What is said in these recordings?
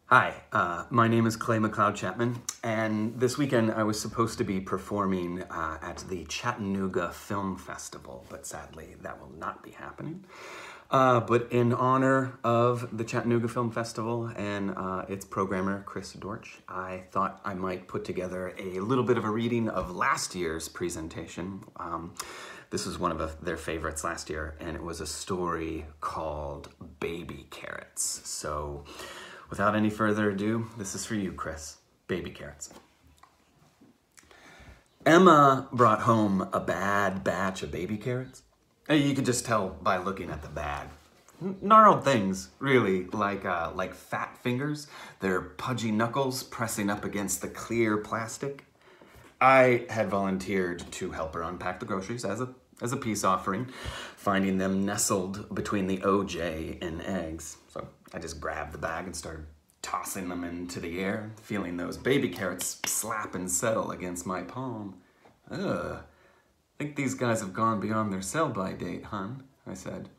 Hi, my name is Clay McLeod Chapman, and this weekend I was supposed to be performing at the Chattanooga Film Festival, but sadly that will not be happening. But in honor of the Chattanooga Film Festival and its programmer, Chris Dortch, I thought I might put together a little bit of a reading of last year's presentation. This was one of their favorites last year, and it was a story called Baby Carrots. So, without any further ado, this is for you, Chris. Baby Carrots. Emma brought home a bad batch of baby carrots. You could just tell by looking at the bag. Gnarled things, really, like fat fingers, their pudgy knuckles pressing up against the clear plastic. I had volunteered to help her unpack the groceries as a peace offering, finding them nestled between the OJ and eggs. So I just grabbed the bag and started tossing them into the air, feeling those baby carrots slap and settle against my palm. Ugh. Think these guys have gone beyond their sell-by date, hon, I said.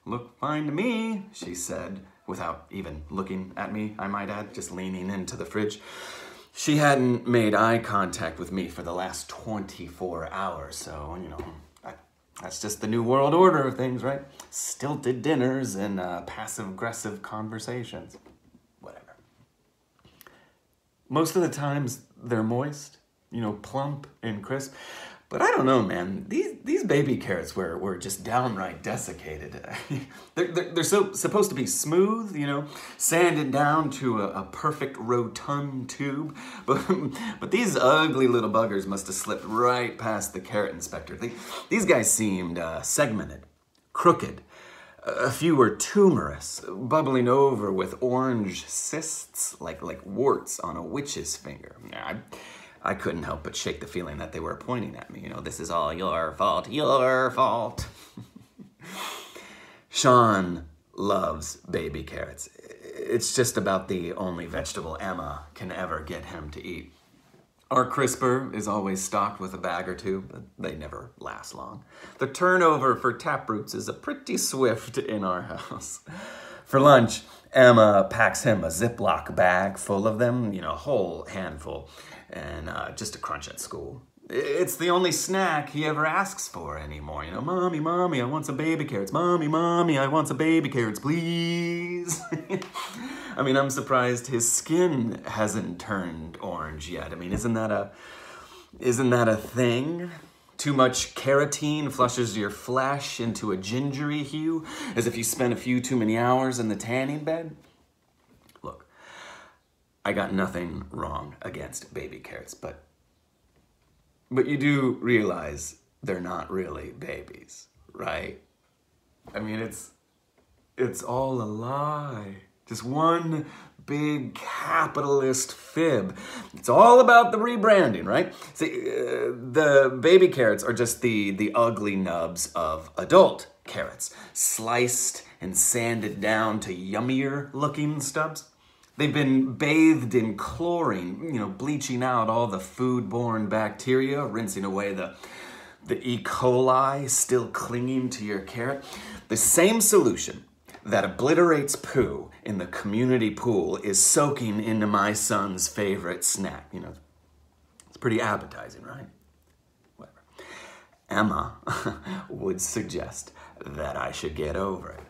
Look fine to me, she said, without even looking at me, I might add, just leaning into the fridge. She hadn't made eye contact with me for the last 24 hours, so, that's just the new world order of things, right? Stilted dinners and passive-aggressive conversations. Whatever. Most of the times, they're moist, plump and crisp. But I don't know, man. These baby carrots were just downright desiccated. they're supposed to be smooth, sanded down to a perfect rotund tube. But these ugly little buggers must have slipped right past the carrot inspector. These guys seemed segmented, crooked. A few were tumorous, bubbling over with orange cysts, like warts on a witch's finger. I couldn't help but shake the feeling that they were pointing at me. This is all your fault, your fault. Sean loves baby carrots. It's just about the only vegetable Emma can ever get him to eat. Our crisper is always stocked with a bag or two, but they never last long. The turnover for taproots is pretty swift in our house. For lunch, Emma packs him a Ziploc bag full of them, a whole handful, and just a crunch at school. It's the only snack he ever asks for anymore. Mommy, Mommy, I want some baby carrots. Mommy, Mommy, I want some baby carrots, please. I'm surprised his skin hasn't turned orange yet. Isn't that a thing? Too much carotene flushes your flesh into a gingery hue, as if you spent a few too many hours in the tanning bed. Look, I got nothing wrong against baby carrots, but you do realize they're not really babies, right? It's all a lie. Just one big capitalist fib. It's all about the rebranding, right? See, the baby carrots are just the ugly nubs of adult carrots, sliced and sanded down to yummier looking stubs. They've been bathed in chlorine, bleaching out all the foodborne bacteria, rinsing away the E. coli still clinging to your carrot. The same solution that obliterates poo in the community pool is soaking into my son's favorite snack. It's pretty appetizing, right? Whatever. Emma would suggest that I should get over it.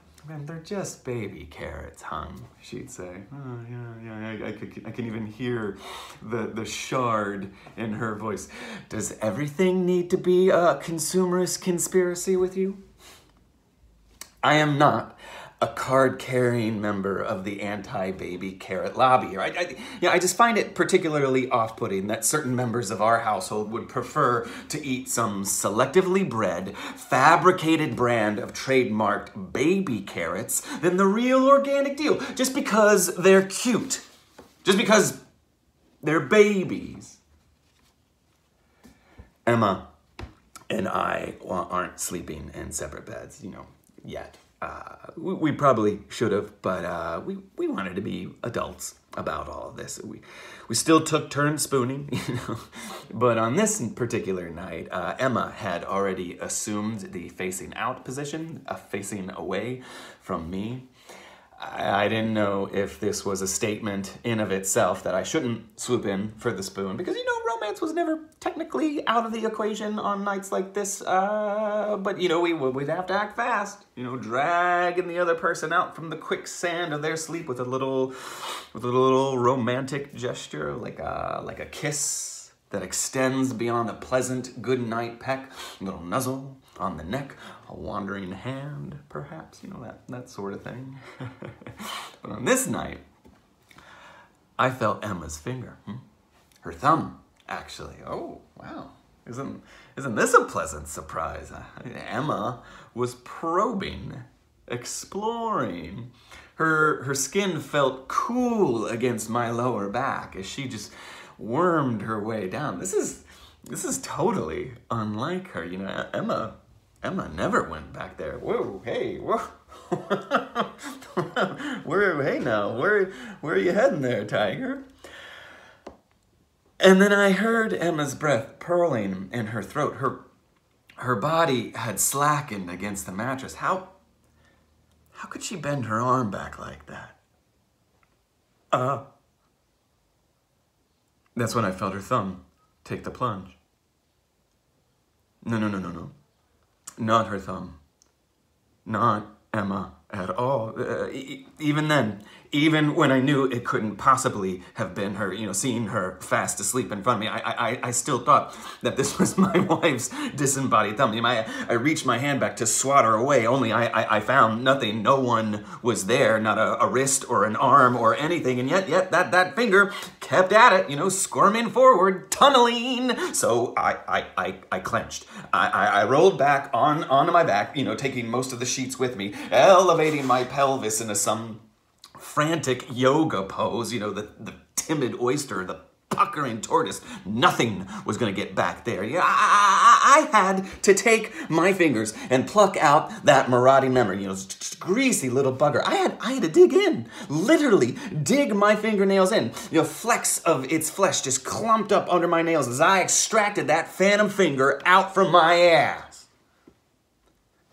They're just baby carrots, hon, she'd say. Oh, yeah, I can even hear the shard in her voice. Does everything need to be a consumerist conspiracy with you? I am not a card-carrying member of the anti-baby carrot lobby. I just find it particularly off-putting that certain members of our household would prefer to eat some selectively bred, fabricated brand of trademarked baby carrots than the real organic deal, just because they're cute, just because they're babies. Emma and I aren't sleeping in separate beds, yet. We probably should have, but we wanted to be adults about all of this. We still took turns spooning, But on this particular night, Emma had already assumed the facing out position, facing away from me. I didn't know if this was a statement in of itself that I shouldn't swoop in for the spoon, because, you know, romance was never technically out of the equation on nights like this, but, you know, we'd have to act fast, you know, dragging the other person out from the quicksand of their sleep with a little romantic gesture, like a kiss that extends beyond a pleasant goodnight peck, a little nuzzle on the neck, a wandering hand, perhaps, you know, that sort of thing. But on this night, I felt Emma's finger, her thumb, actually. Oh, wow. Isn't this a pleasant surprise? Emma was probing, exploring. Her skin felt cool against my lower back as she just wormed her way down. This is totally unlike her. You know, Emma never went back there. Whoa, hey, whoa. Hey now, where are you heading there, tiger? And then I heard Emma's breath purling in her throat. Her body had slackened against the mattress. How could she bend her arm back like that? That's when I felt her thumb take the plunge. No. Not her thumb. Not Emma at all. Even then, even when I knew it couldn't possibly have been her, you know, seeing her fast asleep in front of me, I still thought that this was my wife's disembodied thumb. I reached my hand back to swat her away, only I found nothing. No one was there, not a wrist or an arm or anything, and yet that finger kept at it, you know, squirming forward, tunneling. So I clenched. I rolled back onto my back, you know, taking most of the sheets with me, elevating my pelvis into some frantic yoga pose, you know, the timid oyster, the puckering tortoise. Nothing was going to get back there. Yeah, I had to take my fingers and pluck out that marauding memory, you know, greasy little bugger. I had to dig in, literally dig my fingernails in. You know, flecks of its flesh just clumped up under my nails as I extracted that phantom finger out from my ass.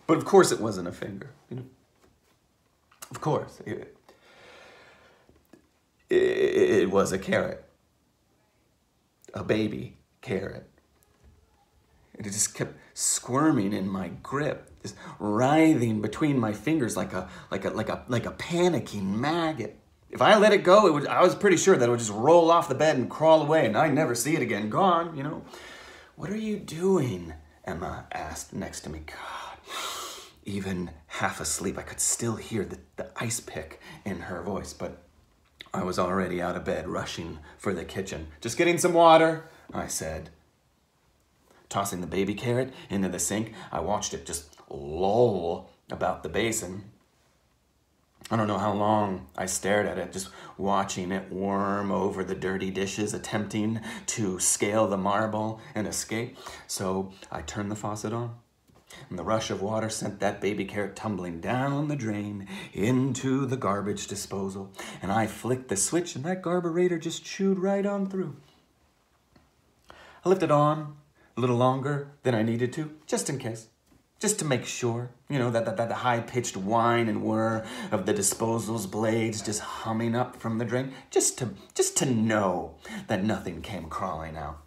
But of course it wasn't a finger, you know. Of course. It was a carrot. A baby carrot. And it just kept squirming in my grip, just writhing between my fingers like a panicking maggot. If I let it go, I was pretty sure that it would just roll off the bed and crawl away, and I'd never see it again. Gone, you know. What are you doing? Emma asked next to me. God, even half asleep, I could still hear the ice pick in her voice, but I was already out of bed, rushing for the kitchen. Just getting some water, I said. Tossing the baby carrot into the sink, I watched it just loll about the basin. I don't know how long I stared at it, just watching it worm over the dirty dishes, attempting to scale the marble and escape. So I turned the faucet on, and the rush of water sent that baby carrot tumbling down the drain into the garbage disposal. And I flicked the switch, and that garburator just chewed right on through. I left it on a little longer than I needed to, just in case. Just to make sure, you know, that the high-pitched whine and whir of the disposal's blades just humming up from the drain, just to know that nothing came crawling out.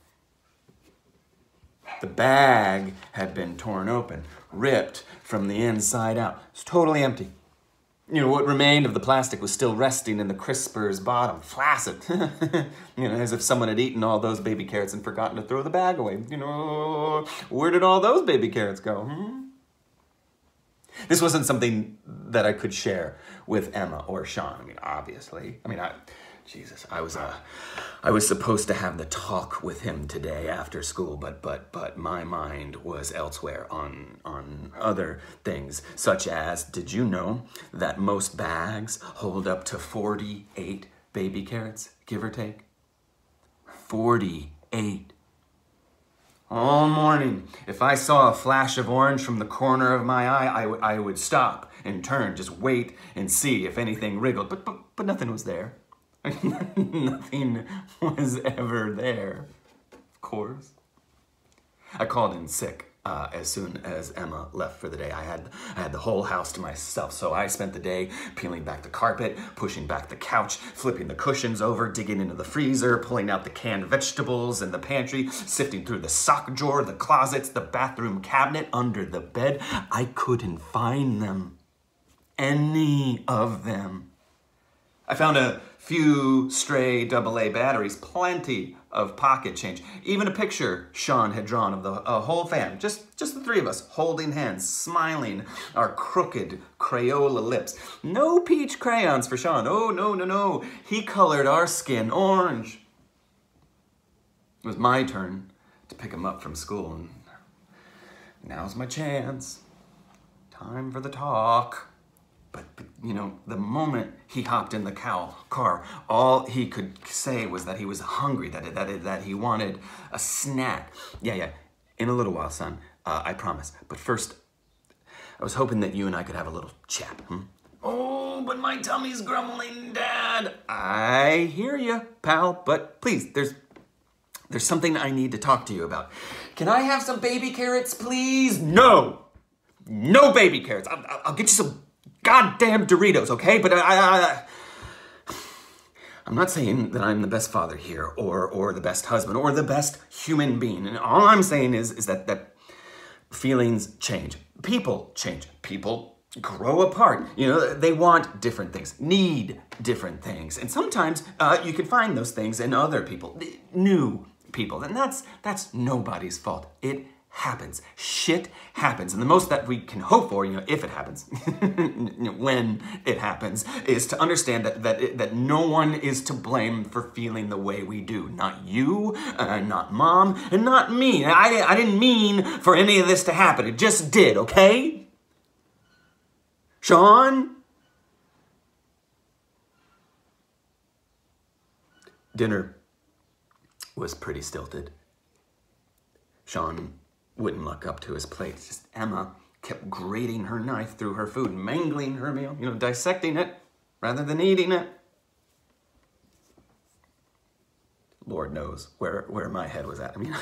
The bag had been torn open, ripped from the inside out. It's totally empty. You know, what remained of the plastic was still resting in the crisper's bottom, flaccid. You know, as if someone had eaten all those baby carrots and forgotten to throw the bag away. You know, where did all those baby carrots go? This wasn't something that I could share with Emma or Sean. I mean, obviously. I mean, I was supposed to have the talk with him today after school, but my mind was elsewhere on other things, such as, did you know that most bags hold up to 48 baby carrots, give or take? 48. All morning, if I saw a flash of orange from the corner of my eye, I would stop and turn, just wait and see if anything wriggled, but nothing was there. Nothing was ever there, of course. I called in sick as soon as Emma left for the day. I had the whole house to myself, so I spent the day peeling back the carpet, pushing back the couch, flipping the cushions over, digging into the freezer, pulling out the canned vegetables in the pantry, sifting through the sock drawer, the closets, the bathroom cabinet, under the bed. I couldn't find them. Any of them. I found a few stray AA batteries, plenty of pocket change, even a picture Sean had drawn of the whole fam, just the three of us, holding hands, smiling, our crooked Crayola lips. No peach crayons for Sean. Oh, no, no, no. He colored our skin orange. It was my turn to pick him up from school, and now's my chance. Time for the talk. But, you know, the moment he hopped in the car, all he could say was that he was hungry, that he wanted a snack. Yeah, in a little while, son, I promise. But first, I was hoping that you and I could have a little chat. Oh, but my tummy's grumbling, Dad. I hear you, pal, but please, there's something I need to talk to you about. Can I have some baby carrots, please? No! No baby carrots. I'll get you some goddamn Doritos, okay? But I'm not saying that I'm the best father here, or the best husband, or the best human being. And all I'm saying is that feelings change. People change. People grow apart. You know, they want different things, need different things. And sometimes you can find those things in other people, new people. And that's nobody's fault. It happens. Shit happens. And the most that we can hope for, you know, if it happens, when it happens, is to understand that no one is to blame for feeling the way we do. Not you, not Mom, and not me. I didn't mean for any of this to happen. It just did, okay? Sean? Dinner was pretty stilted. Sean wouldn't look up to his plate. Just Emma kept grating her knife through her food, mangling her meal, you know, dissecting it rather than eating it. Lord knows where my head was at. I mean,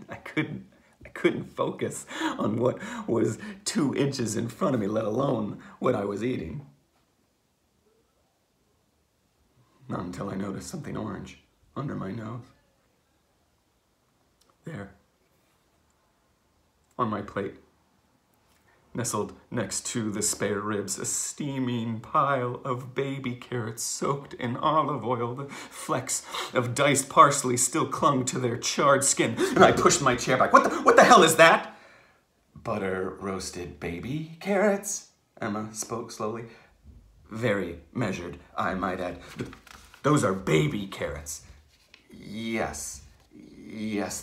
I couldn't focus on what was 2 inches in front of me, let alone what I was eating. Not until I noticed something orange under my nose. There. On my plate, nestled next to the spare ribs, a steaming pile of baby carrots soaked in olive oil. The flecks of diced parsley still clung to their charred skin. And I pushed my chair back. What the hell is that? Butter roasted baby carrots, Emma spoke slowly. Very measured, I might add. Those are baby carrots. Yes,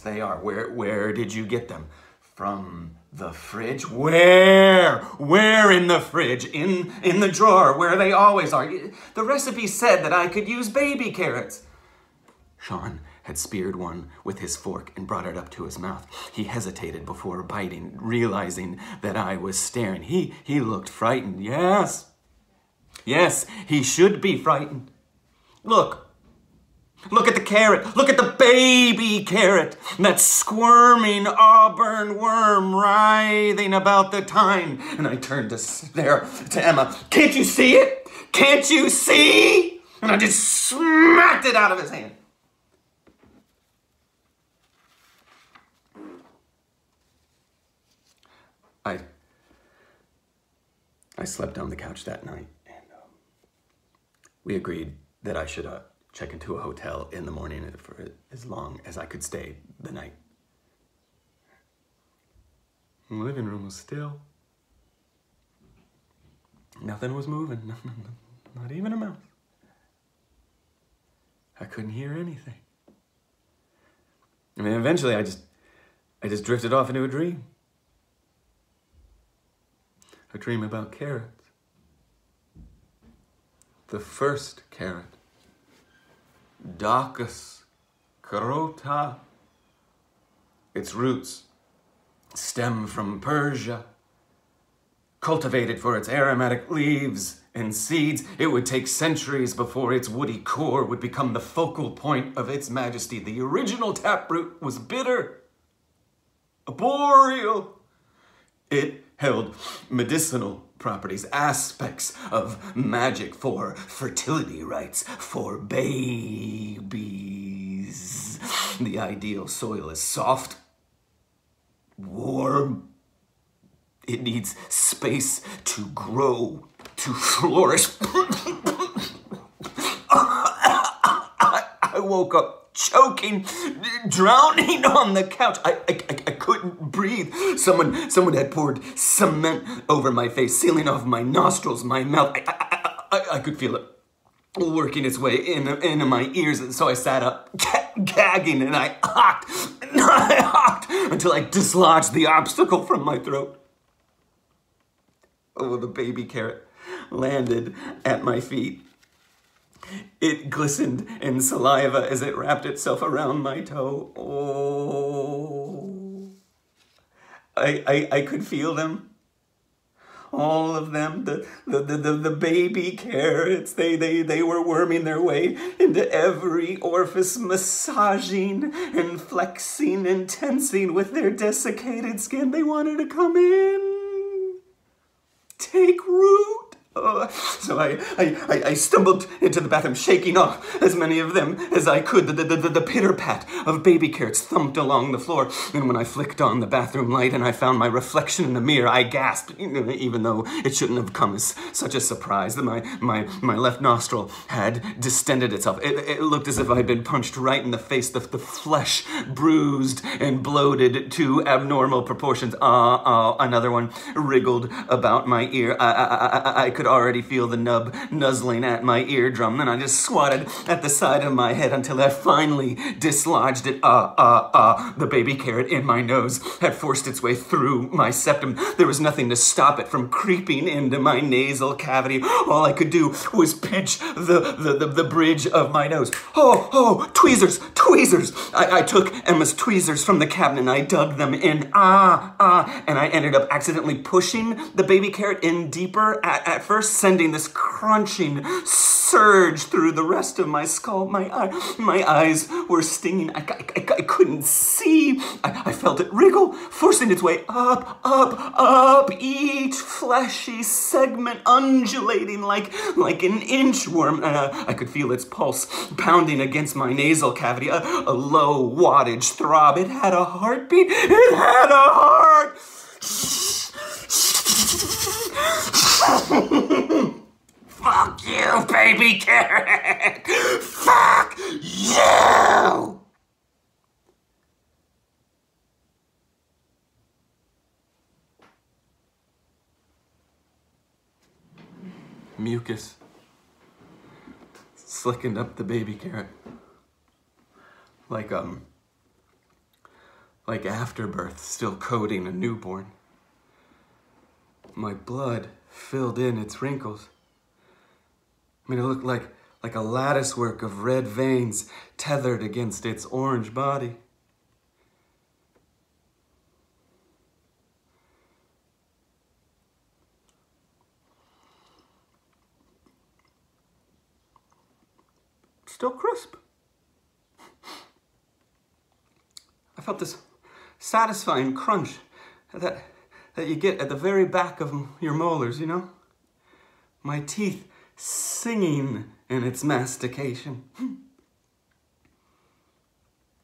they are. Where did you get them? From the fridge? Where in the fridge? In the drawer, where they always are. The recipe said that I could use baby carrots. Sean had speared one with his fork and brought it up to his mouth. He hesitated before biting, realizing that I was staring. He looked frightened. Yes, he should be frightened. Look at the carrot. Look at the baby carrot. That squirming auburn worm writhing about the tine. And I turned to stare to Emma. Can't you see it? Can't you see? And I just smacked it out of his hand. I slept on the couch that night, and we agreed that I should check into a hotel in the morning for as long as I could stay the night. The living room was still. Nothing was moving, not even a mouse. I couldn't hear anything. I mean, eventually I just drifted off into a dream. A dream about carrots. The first carrot. Daucus carota. Its roots stem from Persia. Cultivated for its aromatic leaves and seeds, it would take centuries before its woody core would become the focal point of its majesty. The original taproot was bitter, arboreal. It held medicinal properties, aspects of magic for fertility rites, for babies. The ideal soil is soft, warm. It needs space to grow, to flourish. I woke up choking, drowning on the couch. I couldn't breathe. Someone had poured cement over my face, sealing off my nostrils, my mouth. I could feel it working its way into my ears, and so I sat up, gagging, and I hocked until I dislodged the obstacle from my throat. Oh, the baby carrot landed at my feet. It glistened in saliva as it wrapped itself around my toe. Oh, I could feel them. All of them, the baby carrots, they were worming their way into every orifice, massaging and flexing and tensing with their desiccated skin. They wanted to come in, take root. So I stumbled into the bathroom, shaking off as many of them as I could. The pitter-pat of baby carrots thumped along the floor. And when I flicked on the bathroom light and I found my reflection in the mirror, I gasped, even though it shouldn't have come as such a surprise. My left nostril had distended itself. It looked as if I had been punched right in the face, the flesh bruised and bloated to abnormal proportions. Another one wriggled about my ear. I could already feel the nub nuzzling at my eardrum. Then I just swatted at the side of my head until I finally dislodged it. The baby carrot in my nose had forced its way through my septum. There was nothing to stop it from creeping into my nasal cavity. All I could do was pinch the bridge of my nose. Tweezers! I took Emma's tweezers from the cabinet and I dug them in. And I ended up accidentally pushing the baby carrot in deeper at first, sending this crunching surge through the rest of my skull. My eyes were stinging. I couldn't see. I felt it wriggle, forcing its way up, each fleshy segment undulating like an inchworm. I could feel its pulse pounding against my nasal cavity, a low wattage throb. It had a heartbeat. It had a heart. Fuck you, baby carrot! Fuck you! Mucus slickened up the baby carrot like afterbirth still coating a newborn. My blood filled in its wrinkles. I mean, it looked like a latticework of red veins tethered against its orange body. Still crisp. I felt this satisfying crunch that you get at the very back of your molars, you know? My teeth singing in its mastication.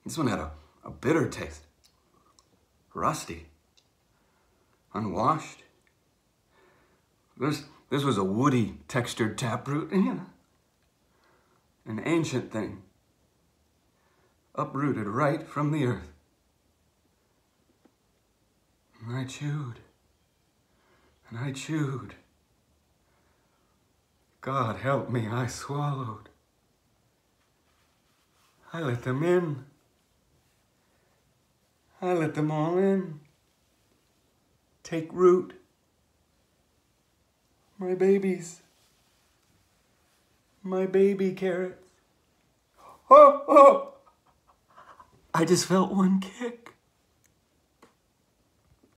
This one had a bitter taste. Rusty. Unwashed. This was a woody textured taproot. Yeah. An ancient thing. Uprooted right from the earth. And I chewed. And I chewed. God help me, I swallowed. I let them in. I let them all in. Take root. My babies. My baby carrots. I just felt one kick.